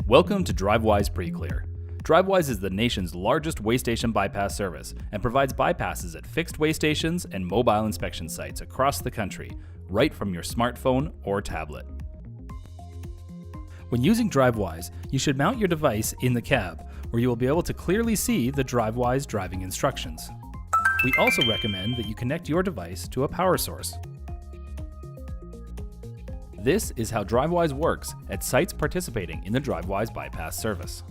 Welcome to Drivewyze Pre-Clear. Drivewyze is the nation's largest way station bypass service and provides bypasses at fixed way stations and mobile inspection sites across the country, right from your smartphone or tablet. When using Drivewyze, you should mount your device in the cab, where you will be able to clearly see the Drivewyze driving instructions. We also recommend that you connect your device to a power source. This is how Drivewyze works at sites participating in the Drivewyze bypass service.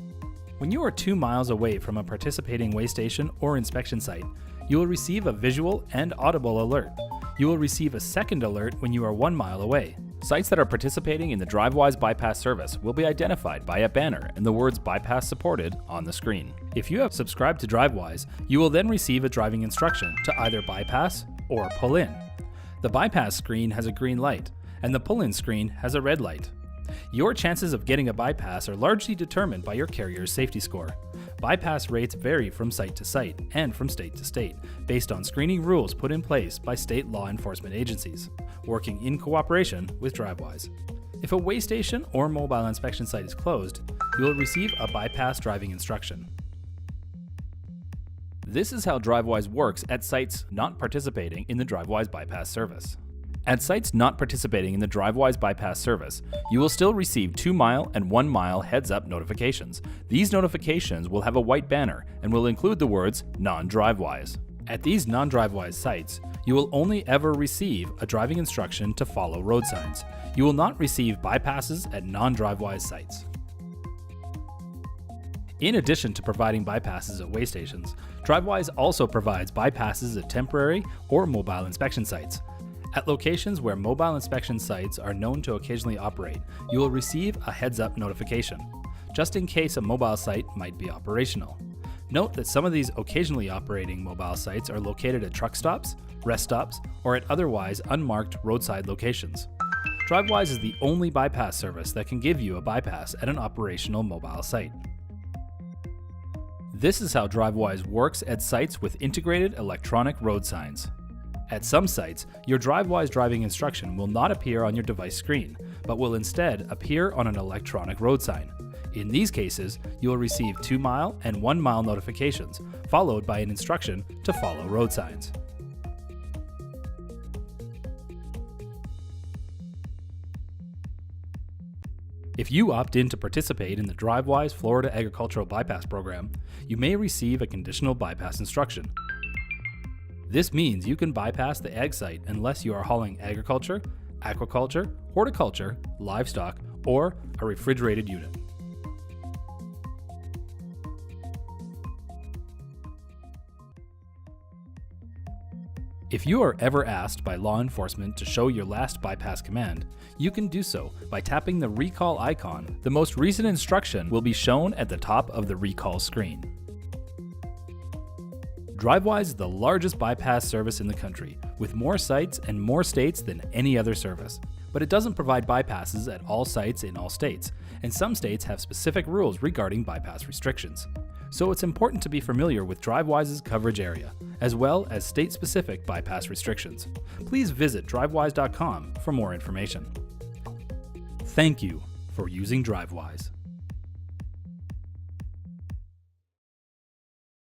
When you are 2 miles away from a participating way station or inspection site, you will receive a visual and audible alert. You will receive a second alert when you are 1 mile away. Sites that are participating in the Drivewyze bypass service will be identified by a banner and the words bypass supported on the screen. If you have subscribed to Drivewyze, you will then receive a driving instruction to either bypass or pull in. The bypass screen has a green light, and the pull-in screen has a red light. Your chances of getting a bypass are largely determined by your carrier's safety score. Bypass rates vary from site to site and from state to state, based on screening rules put in place by state law enforcement agencies, working in cooperation with Drivewyze. If a way station or mobile inspection site is closed, you will receive a bypass driving instruction. This is how Drivewyze works at sites not participating in the Drivewyze bypass service. At sites not participating in the Drivewyze bypass service, you will still receive 2 mile and 1 mile heads-up notifications. These notifications will have a white banner and will include the words non-Drivewyze. At these non-Drivewyze sites, you will only ever receive a driving instruction to follow road signs. You will not receive bypasses at non-Drivewyze sites. In addition to providing bypasses at way stations, Drivewyze also provides bypasses at temporary or mobile inspection sites. At locations where mobile inspection sites are known to occasionally operate, you will receive a heads-up notification, just in case a mobile site might be operational. Note that some of these occasionally operating mobile sites are located at truck stops, rest stops, or at otherwise unmarked roadside locations. Drivewyze is the only bypass service that can give you a bypass at an operational mobile site. This is how Drivewyze works at sites with integrated electronic road signs. At some sites, your Drivewyze driving instruction will not appear on your device screen, but will instead appear on an electronic road sign. In these cases, you will receive 2 mile and 1 mile notifications, followed by an instruction to follow road signs. If you opt in to participate in the Drivewyze Florida Agricultural Bypass Program, you may receive a conditional bypass instruction. This means you can bypass the ag site unless you are hauling agriculture, aquaculture, horticulture, livestock, or a refrigerated unit. If you are ever asked by law enforcement to show your last bypass command, you can do so by tapping the recall icon. The most recent instruction will be shown at the top of the recall screen. Drivewyze is the largest bypass service in the country, with more sites and more states than any other service. But it doesn't provide bypasses at all sites in all states, and some states have specific rules regarding bypass restrictions. So it's important to be familiar with Drivewyze's coverage area, as well as state-specific bypass restrictions. Please visit drivewyze.com for more information. Thank you for using Drivewyze.